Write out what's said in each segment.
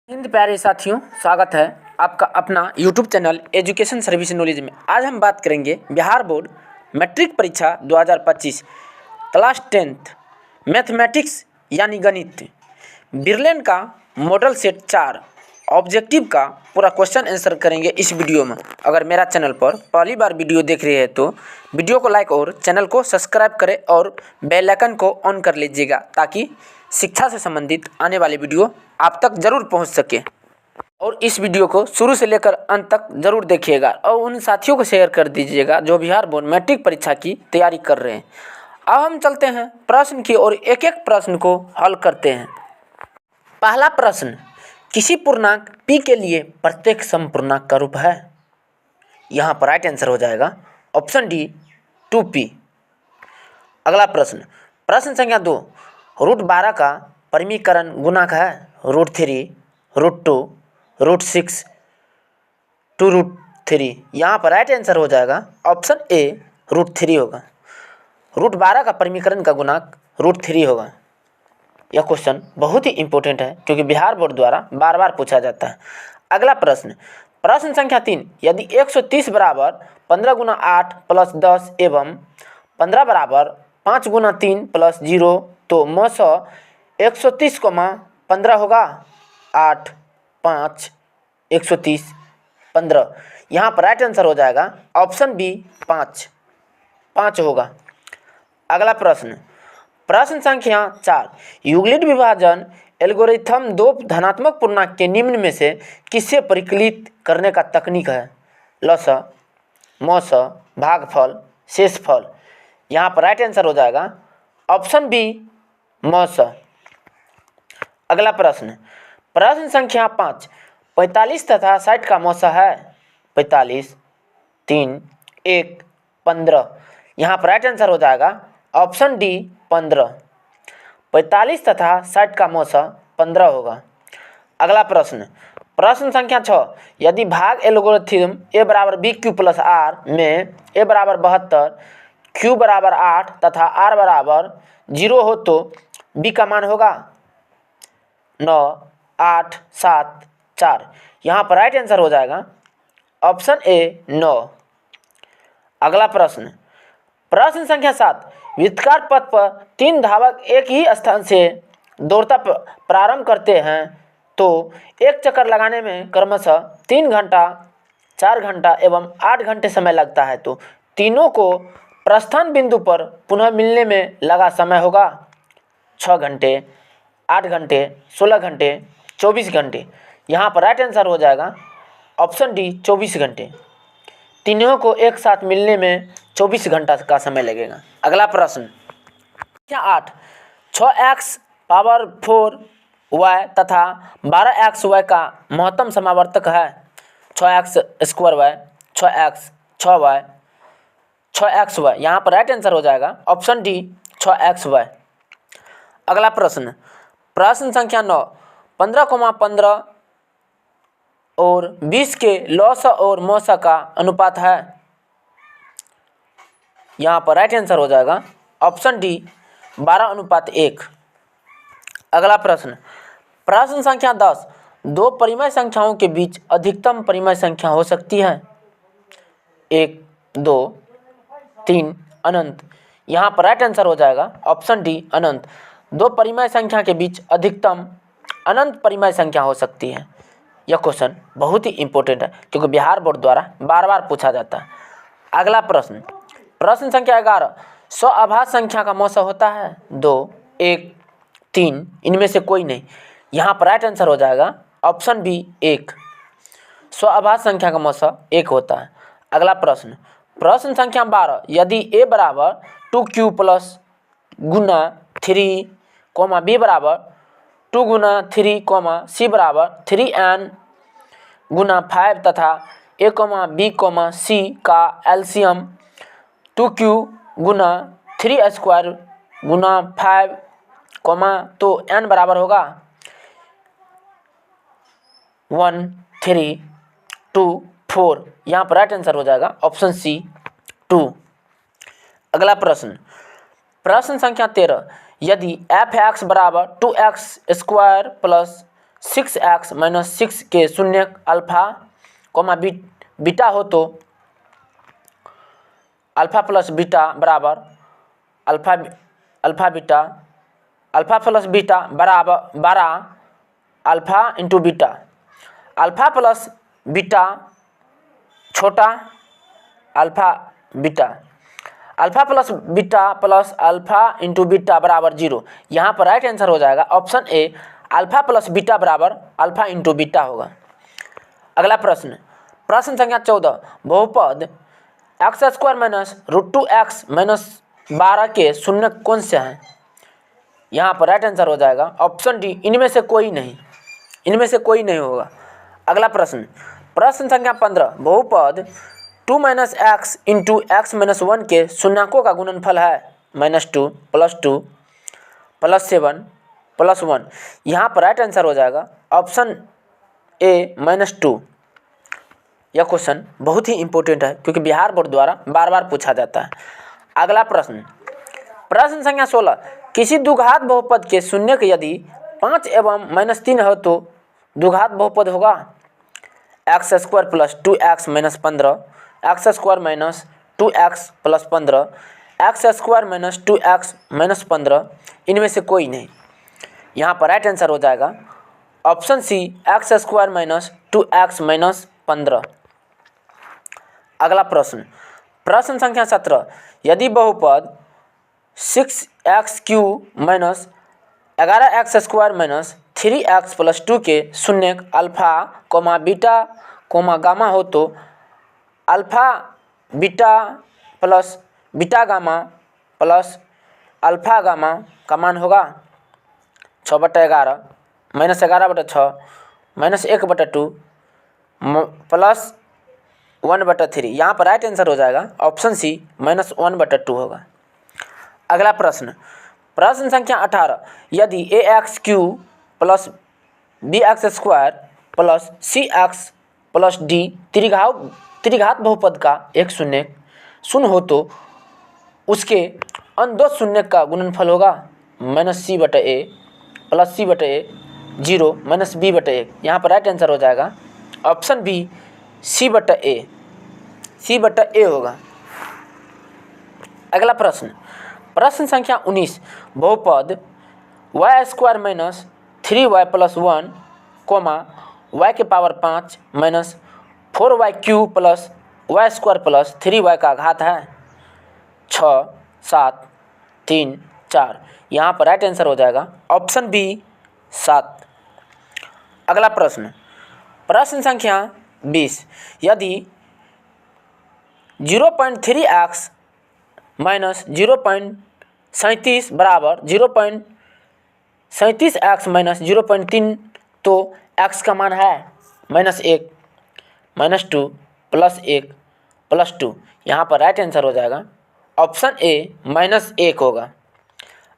हिंद प्यारे साथियों, स्वागत है आपका अपना YouTube channel education service knowledge में। आज हम बात करेंगे बिहार बोर्ड मैट्रिक परीक्षा 2025 क्लास 10th मैथमेटिक्स यानी गणित बिरलेन का मॉडल सेट 4 ऑब्जेक्टिव का पूरा क्वेश्चन आंसर करेंगे इस वीडियो में। अगर मेरा चैनल पर पहली बार वीडियो देख रहे हैं तो वीडियो को लाइक और चैनल को सब्सक्राइब करें और बेल आइकन को ऑन कर लीजिएगा ताकि शिक्षा से संबंधित आने वाले वीडियो आप तक जरूर पहुंच सके। और इस वीडियो को शुरू से लेकर अंत तक जरूर देखिएगा और उन साथियों को शेयर कर दीजिएगा जो बिहार बोर्ड मैट्रिक परीक्षा की तैयारी कर रहे हैं। अब हम चलते हैं प्रश्न की और एक एक प्रश्न को हल करते हैं। पहला प्रश्न, किसी पूर्णांक p के लिए प्रत्येक समपूर्णांक का रूप है? यहाँ पर राइट आंसर हो जाएगा ऑप्शन डी 2p। अगला प्रश्न, प्रश्न संख्या 2, √12 का परिमीकरण गुणांक है √3, √2, √6, 2√3। यहाँ पर राइट आंसर हो जाएगा ऑप्शन ए √3 होगा। √12 का परिमीकरण का गुणांक √3 होगा। यह क्वेश्चन बहुत ही इंपॉर्टेंट है क्योंकि बिहार बोर्ड द्वारा बार बार पूछा जाता है। अगला प्रश्न, प्रश्न संख्या 3, यदि 130 बराबर 15 गुना 8 प्लस 10 एवं 15 बराबर 5 गुना 3 प्लस 0 तो मौसो 130, 15 होगा। 8, 5, 130, 15। यहाँ पर राइट आंसर हो जाएगा ऑप्शन बी 5 होगा। अगला प्रश्न, प्रश्न संख्या 4, यूक्लिड विभाजन एल्गोरिथम दो धनात्मक पूर्णांक के निम्न में से किससे परिकलित करने का तकनीक है? लस, मौस, भागफल, शेषफल। यहाँ पर राइट आंसर हो जाएगा ऑप्शन बी मौस। अगला प्रश्न, प्रश्न संख्या 5, 45 तथा 60 का मौसा है 45, 3, 1, 15। यहाँ पर राइट आंसर हो जाएगा ऑप्शन डी 15। 45 तथा 60 का मौसा 15 होगा। अगला प्रश्न, प्रश्न संख्या 6, यदि भाग एल्गोरिथम a बराबर बी क्यू प्लस आर में a बराबर 72, q बराबर 8 तथा r बराबर 0 हो तो b का मान होगा 9, 8, 7, 4। यहाँ पर राइट आंसर हो जाएगा ऑप्शन ए 9। अगला प्रश्न, प्रश्न संख्या 7, वृत्ताकार पथ पर 3 धावक एक ही स्थान से दौड़ता प्रारंभ करते हैं तो एक चक्कर लगाने में क्रमशः 3 घंटा, 4 घंटा एवं 8 घंटे समय लगता है तो तीनों को प्रस्थान बिंदु पर पुनः मिलने में लगा समय होगा 6 घंटे, 8 घंटे, 16 घंटे, 24 घंटे। यहाँ पर राइट आंसर हो जाएगा ऑप्शन डी 24 घंटे। तीनों को एक साथ मिलने में 24 घंटा का समय लगेगा। अगला प्रश्न संख्या 8, 6x पावर 4y तथा 12xy का महत्तम समावर्तक है 6x²y, 6x, 6y, 6xy। यहाँ पर राइट आंसर हो जाएगा ऑप्शन डी 6xy। अगला प्रश्न, प्रश्न संख्या 9, 15,15 और 20 के लौस और मौसा का अनुपात है। यहाँ पर राइट आंसर हो जाएगा ऑप्शन डी 12:1। अगला प्रश्न, प्रश्न संख्या 10, दो परिमेय संख्याओं के बीच अधिकतम परिमेय संख्या हो सकती है 1, 2, 3 अनंत। यहाँ पर राइट आंसर हो जाएगा ऑप्शन डी अनंत। दो परिमेय संख्या के बीच अधिकतम अनंत परिमेय संख्या हो सकती है। यह क्वेश्चन बहुत ही इंपॉर्टेंट है क्योंकि बिहार बोर्ड द्वारा बार बार पूछा जाता है। अगला प्रश्न, प्रश्न संख्या 11, 100 अभाज्य संख्या का मौसा होता है 2, 1, 3, इनमें से कोई नहीं। यहाँ पर राइट आंसर हो जाएगा ऑप्शन बी 1। 100 अभाज्य संख्या का मौसा 1 होता है। अगला प्रश्न, प्रश्न संख्या 12, यदि a बराबर 2q प्लस गुना 3, b बराबर 2 गुना 3, c बराबर 3n गुना 5 तथा a, b, c का एलसीएम 2q गुना 3² गुना 5, तो n बराबर होगा 1, 3, 2, 4। यहाँ पर राइट आंसर हो जाएगा ऑप्शन सी 2। अगला प्रश्न, प्रश्न संख्या 13, यदि f(x) बराबर 2x² प्लस 6x माइनस 6 के शून्य अल्फा कोमा बीटा हो तो अल्फा प्लस बीटा बराबर अल्फा प्लस बीटा बराबर 12 alpha into beta. Alpha plus beta छोटा alpha plus alpha into beta बराबर 0। यहाँ पर राइट आंसर हो जाएगा option A, alpha plus beta बराबर अल्फा इंटू बीटा होगा। अगला प्रश्न संख्या 14, बहुपद x² माइनस √2x माइनस 12 के शून्य कौन से हैं? यहाँ पर राइट आंसर हो जाएगा ऑप्शन डी, इनमें से कोई नहीं होगा। अगला प्रश्न संख्या 15, बहुपद 2 minus x into x minus 1 के शून्यकों का गुणनफल है -2 +2 +7 +1। यहाँ पर राइट आंसर हो जाएगा ऑप्शन ए -2। यह क्वेश्चन बहुत ही इंपॉर्टेंट है क्योंकि बिहार बोर्ड द्वारा बार बार पूछा जाता है। अगला प्रश्न संख्या 16, किसी द्विघात बहुपद के शून्यक यदि 5 एवं -3 हो तो द्विघात बहुपद होगा x² + 2x - 15, x² - 2x + 15, x² - 2x - 15। इनमें से कोई नहीं। यहाँ पर राइट आंसर हो जाएगा ऑप्शन सी, x² - 2x - 15। अगला प्रश्न संख्या 17, यदि बहुपद 6x³ - 11x² - 3x + 2 के शून्यक alpha comma beta comma gamma हो तो alpha beta plus beta gamma plus alpha gamma का मान होगा 6/11 -11/6 -1/2 प्लस 1/3। यहाँ पर राइट आंसर हो जाएगा ऑप्शन सी, -1/2 होगा। अगला प्रश्न संख्या 18, यदि ax³ + bx² + cx + d त्रिघात बहुपद का एक शून्य हो तो उसके अन्य दो शून्य का गुणनफल होगा -c/a + c/a 0 - b/1। यहाँ पर राइट आंसर हो जाएगा ऑप्शन बी, c/a होगा। अगला प्रश्न संख्या 19, बहुपद y² - 3y + 1 y के पावर 5 - 4y³ + y² + 3y का घात है 6, 7, 3, 4। यहाँ पर राइट आंसर हो जाएगा ऑप्शन बी, 7। अगला प्रश्न संख्या 20, यदि 0.3x - 0.37 बराबर 0.37x - 0.3 तो x का मान है -1 -2 +1 +2। यहाँ पर राइट आंसर हो जाएगा ऑप्शन ए, -1 होगा।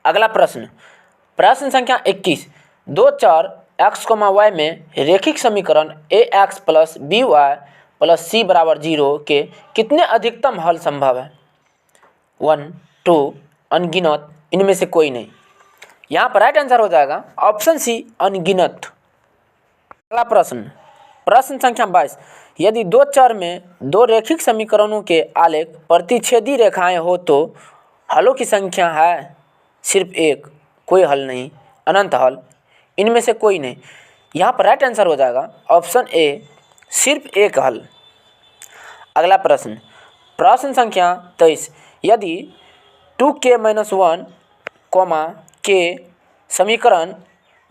अगला प्रश्न संख्या 21, दो चर x, y में रैखिक समीकरण ax + by + c = 0 के कितने अधिकतम हल संभव है? 1, 2, अनगिनत, इनमें से कोई नहीं। यहाँ पर राइट आंसर हो जाएगा ऑप्शन सी, अनगिनत। अगला प्रश्न संख्या 22, यदि दो चर में दो रैखिक समीकरणों के आलेख प्रतिच्छेदी रेखाएं हो तो हलों की संख्या है सिर्फ एक, कोई हल नहीं, अनंत हल, इनमें से कोई नहीं। यहाँ पर राइट आंसर हो जाएगा ऑप्शन ए, सिर्फ एक हल। अगला प्रश्न संख्या 23, यदि 2k - 1, के समीकरण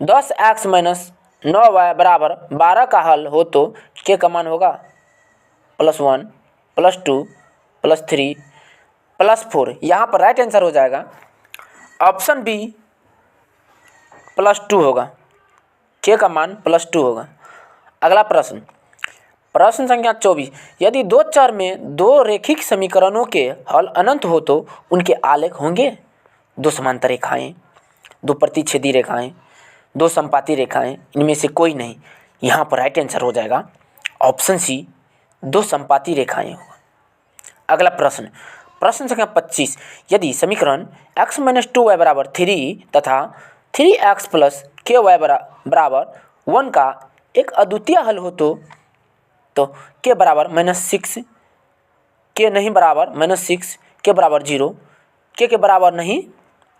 10x - 9y बराबर 12 का हल हो तो k का मान होगा +1 +2 +3 +4। यहाँ पर राइट आंसर हो जाएगा ऑप्शन बी, +2 होगा, k का मान +2 होगा। अगला प्रश्न संख्या 24, यदि दो चर में दो रैखिक समीकरणों के हल अनंत हो तो उनके आलेख होंगे दो समांतर रेखाएं, दो प्रतिच्छेदी रेखाएं, दो समपाती रेखाएं, इनमें से कोई नहीं। यहाँ पर राइट आंसर हो जाएगा ऑप्शन सी, दो समपाती रेखाएं होगा। अगला प्रश्न संख्या 25, यदि समीकरण x - 2y = 3 तथा 3x + ky = 1 का एक अद्वितीय हल हो तो के बराबर -6, के नहीं बराबर -6, के बराबर 0, के बराबर नहीं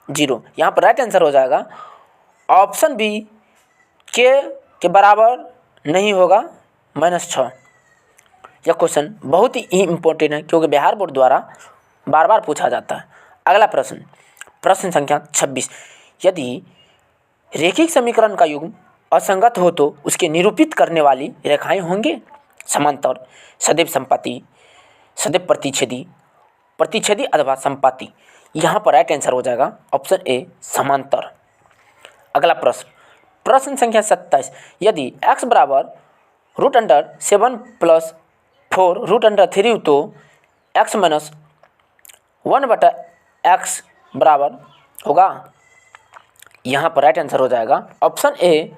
0। यहाँ पर राइट आंसर हो जाएगा ऑप्शन बी, के बराबर नहीं होगा -6। यह क्वेश्चन बहुत ही इम्पोर्टेंट है क्योंकि बिहार बोर्ड द्वारा बार बार पूछा जाता है। अगला प्रश्न संख्या 26। यदि रेखिक समीकरण का युग्म असंगत हो तो उसके निरूपित करने वाली रेखाएं होंगे समांतर, सदैव समपाती, सदैव प्रतिच्छेदी अथवा समपाती। यहाँ पर राइट आंसर हो जाएगा ऑप्शन ए समांतर। अगला प्रश्न संख्या 27। यदि x बराबर √7 + 4 √3 हो तो x - 1/x बराबर होगा। यहाँ पर राइट आंसर हो जाएगा ऑप्शन ए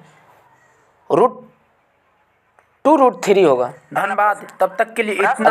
√2 √3 होगा। धन्यवाद, तब तक के लिए इतना।